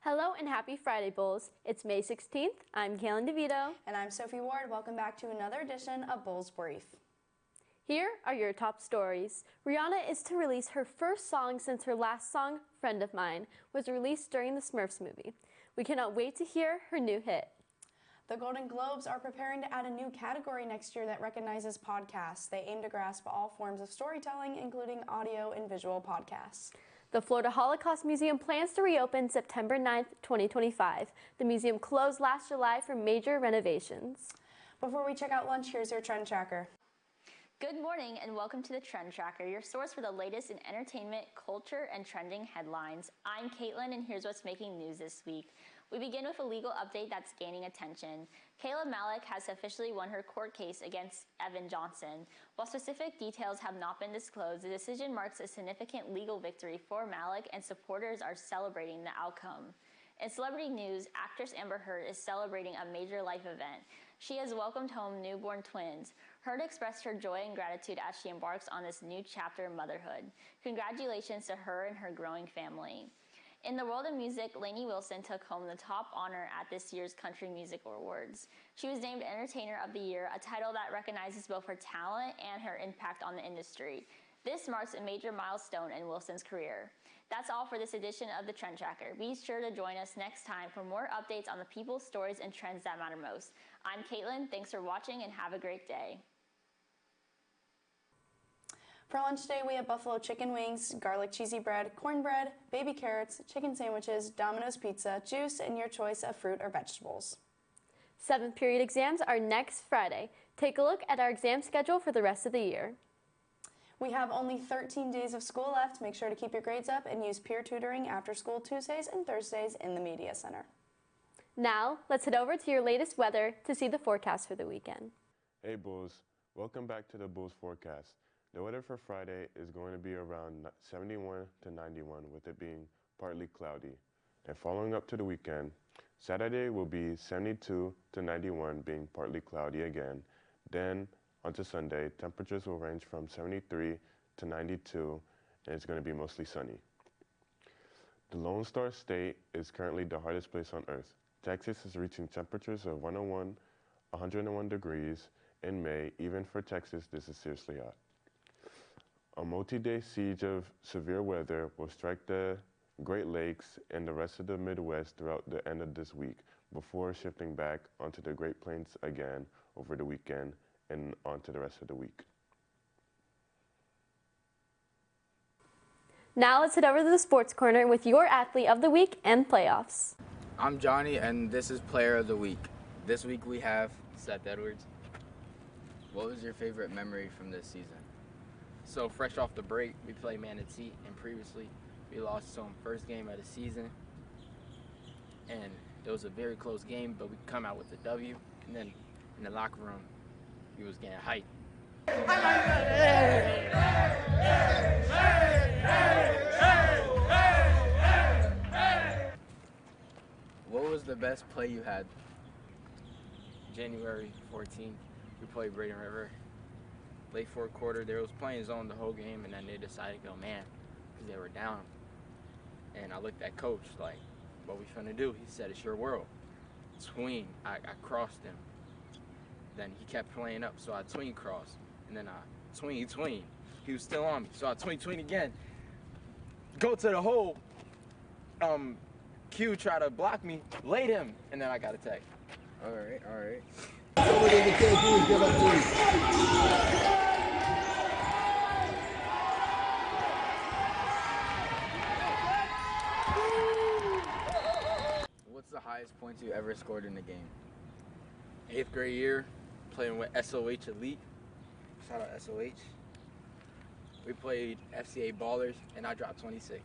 Hello and happy Friday, Bulls. It's May 16th. I'm Kaylin DeVito. And I'm Sophie Ward. Welcome back to another edition of Bulls Brief. Here are your top stories. Rihanna is to release her first song since her last song, Friend of Mine, was released during the Smurfs movie. We cannot wait to hear her new hit. The Golden Globes are preparing to add a new category next year that recognizes podcasts. They aim to grasp all forms of storytelling, including audio and visual podcasts. The Florida Holocaust Museum plans to reopen September 9th, 2025. The museum closed last July for major renovations. Before we check out lunch, here's your trend tracker. Good morning and welcome to the Trend Tracker, your source for the latest in entertainment, culture, and trending headlines. I'm Caitlin, and here's what's making news this week. We begin with a legal update that's gaining attention. Kayla Malik has officially won her court case against Evan Johnson. While specific details have not been disclosed, the decision marks a significant legal victory for Malik, and supporters are celebrating the outcome. In celebrity news, actress Amber Heard is celebrating a major life event. She has welcomed home newborn twins. Heard expressed her joy and gratitude as she embarks on this new chapter of motherhood. Congratulations to her and her growing family. In the world of music, Lainey Wilson took home the top honor at this year's Country Music Awards. She was named Entertainer of the Year, a title that recognizes both her talent and her impact on the industry. This marks a major milestone in Wilson's career. That's all for this edition of the Trend Tracker. Be sure to join us next time for more updates on the people, stories, and trends that matter most. I'm Caitlin. Thanks for watching and have a great day. For lunch today, we have buffalo chicken wings, garlic cheesy bread, cornbread, baby carrots, chicken sandwiches, Domino's pizza, juice, and your choice of fruit or vegetables. 7th period exams are next Friday. Take a look at our exam schedule for the rest of the year. We have only 13 days of school left. Make sure to keep your grades up and use peer tutoring after school Tuesdays and Thursdays in the Media Center. Now, let's head over to your latest weather to see the forecast for the weekend. Hey Bulls, welcome back to the Bulls forecast. The weather for Friday is going to be around 71 to 91 with it being partly cloudy. And following up to the weekend, Saturday will be 72 to 91 being partly cloudy again. Then onto Sunday, temperatures will range from 73 to 92 and it's going to be mostly sunny. The Lone Star State is currently the hottest place on earth. Texas is reaching temperatures of 101 degrees in May. Even for Texas, this is seriously hot. A multi-day siege of severe weather will strike the Great Lakes and the rest of the Midwest throughout the end of this week before shifting back onto the Great Plains again over the weekend and onto the rest of the week. Now let's head over to the Sports Corner with your athlete of the week and playoffs. I'm Johnny, and this is Player of the Week. This week we have Seth Edwards. What was your favorite memory from this season? So fresh off the break, we played Manatee, and previously we lost to them first game of the season. And it was a very close game, but we come out with the W. And then in the locker room, he was getting hyped. What was the best play you had? January 14th, we played Braden River. Late fourth quarter, they was playing zone the whole game, and then they decided to go man because they were down. And I looked at coach like, what we finna do? He said, it's your world. Tween. I crossed him. Then he kept playing up, so I tween crossed. And then I tween. He was still on me, so I tween again. Go to the hole. Q tried to block me, laid him, and then I got a tag. All right. What's the highest points you ever scored in a game? 8th grade year, playing with SOH Elite. Shout out SOH. We played FCA Ballers, and I dropped 26.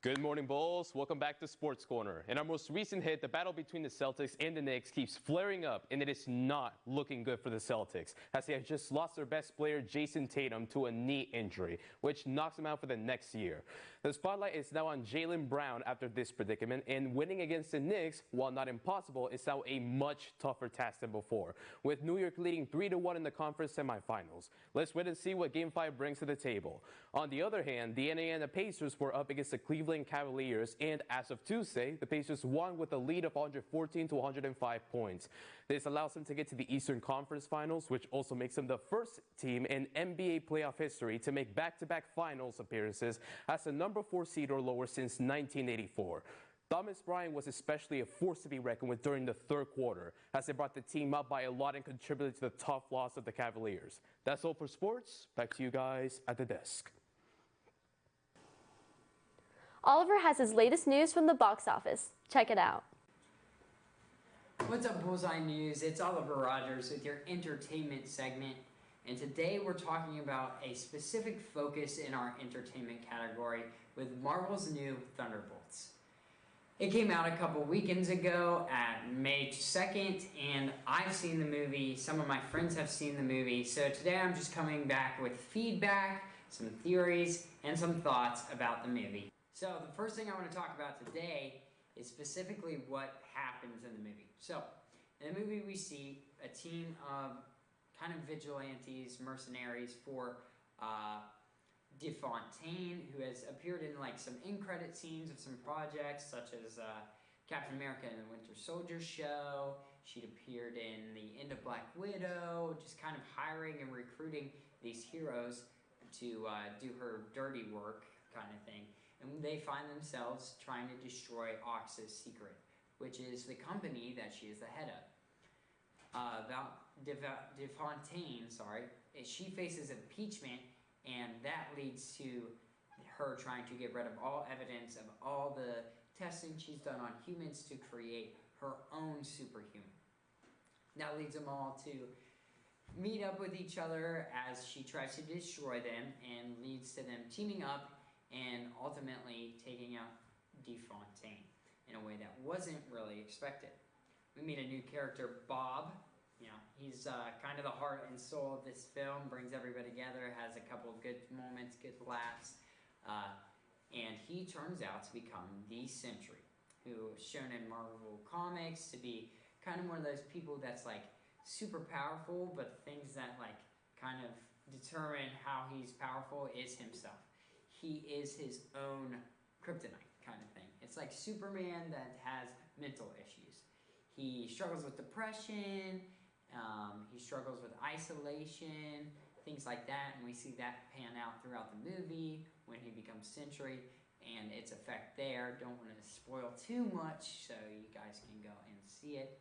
Good morning, Bulls. Welcome back to Sports Corner. In our most recent hit, the battle between the Celtics and the Knicks keeps flaring up, and it is not looking good for the Celtics, as they have just lost their best player, Jason Tatum, to a knee injury, which knocks him out for the next year. The spotlight is now on Jaylen Brown after this predicament, and winning against the Knicks, while not impossible, is now a much tougher task than before, with New York leading 3-1 in the conference semifinals. Let's wait and see what Game 5 brings to the table. On the other hand, the Indiana Pacers were up against the Cleveland Cavaliers, and as of Tuesday, the Pacers won with a lead of 114 to 105 points. This allows them to get to the Eastern Conference Finals, which also makes them the first team in NBA playoff history to make back-to-back finals appearances as the number 4 seed or lower since 1984. Thomas Bryant was especially a force to be reckoned with during the third quarter, as they brought the team up by a lot and contributed to the tough loss of the Cavaliers. That's all for sports. Back to you guys at the desk. Oliver has his latest news from the box office. Check it out. What's up, Bullseye News? It's Oliver Rogers with your entertainment segment. And today we're talking about a specific focus in our entertainment category with Marvel's new Thunderbolts. It came out a couple weekends ago at May 2nd, and I've seen the movie. Some of my friends have seen the movie. So today I'm just coming back with feedback, some theories, and some thoughts about the movie. So the first thing I want to talk about today is specifically what happens in the movie. So in the movie we see a team of kind of vigilantes, mercenaries for DeFontaine, who has appeared in like some in-credit scenes of some projects such as Captain America and the Winter Soldier show. She'd appeared in the End of Black Widow, just kind of hiring and recruiting these heroes to do her dirty work kind of thing. And they find themselves trying to destroy Ox's secret, which is the company that she is the head of. DeFontaine, she faces impeachment, and that leads to her trying to get rid of all evidence of all the testing she's done on humans to create her own superhuman. That leads them all to meet up with each other as she tries to destroy them, and leads to them teaming up and ultimately taking out DeFontaine in a way that wasn't really expected. We meet a new character, Bob. You know, he's kind of the heart and soul of this film, brings everybody together, has a couple of good moments, good laughs, and he turns out to become the Sentry, who is shown in Marvel Comics to be kind of one of those people that's like super powerful, but things that like kind of determine how he's powerful is himself. He is his own kryptonite kind of thing. It's like Superman that has mental issues. He struggles with depression, he struggles with isolation, things like that, and we see that pan out throughout the movie when he becomes Sentry and its effect there. Don't want to spoil too much so you guys can go and see it.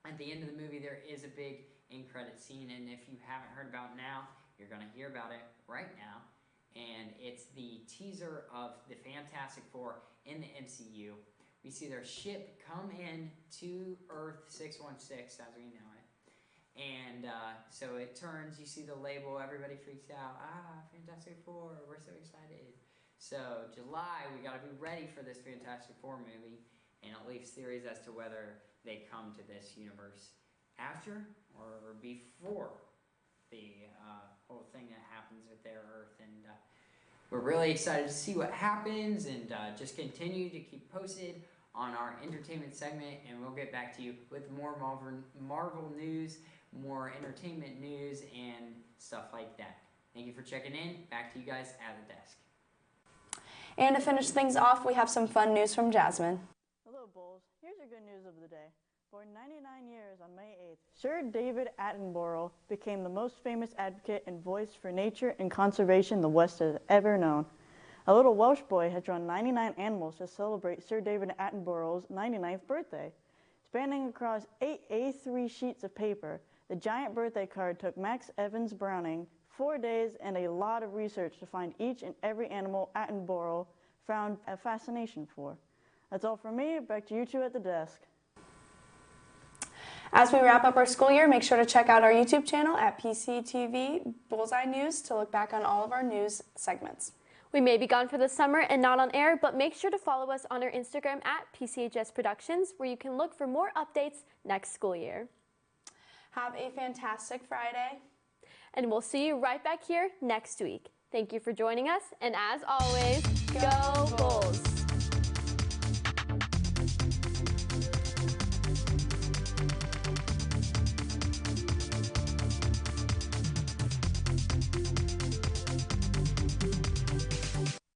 At the end of the movie there is a big end-credit scene, and if you haven't heard about it now, you're going to hear about it right now. And it's the teaser of the Fantastic Four in the MCU. We see their ship come in to Earth 616 as we know it. And so it turns, you see the label, everybody freaks out. Fantastic Four, we're so excited. So July, we got to be ready for this Fantastic Four movie. And it leaves theories as to whether they come to this universe after or before the whole thing that happens with their Earth, and we're really excited to see what happens, and just continue to keep posted on our entertainment segment, and we'll get back to you with more Marvel news, more entertainment news, and stuff like that. Thank you for checking in. Back to you guys at the desk. And to finish things off, we have some fun news from Jasmine. Hello, Bulls. Here's your good news of the day. For 99 years on May 8th, Sir David Attenborough became the most famous advocate and voice for nature and conservation the West has ever known. A little Welsh boy has drawn 99 animals to celebrate Sir David Attenborough's 99th birthday. Spanning across 8 A3 sheets of paper, the giant birthday card took Max Evans Browning 4 days and a lot of research to find each and every animal Attenborough found a fascination for. That's all from me. Back to you two at the desk. As we wrap up our school year, make sure to check out our YouTube channel at PCTV Bullseye News to look back on all of our news segments. We may be gone for the summer and not on air, but make sure to follow us on our Instagram at PCHS Productions, where you can look for more updates next school year. Have a fantastic Friday. And we'll see you right back here next week. Thank you for joining us, and as always, go Bulls!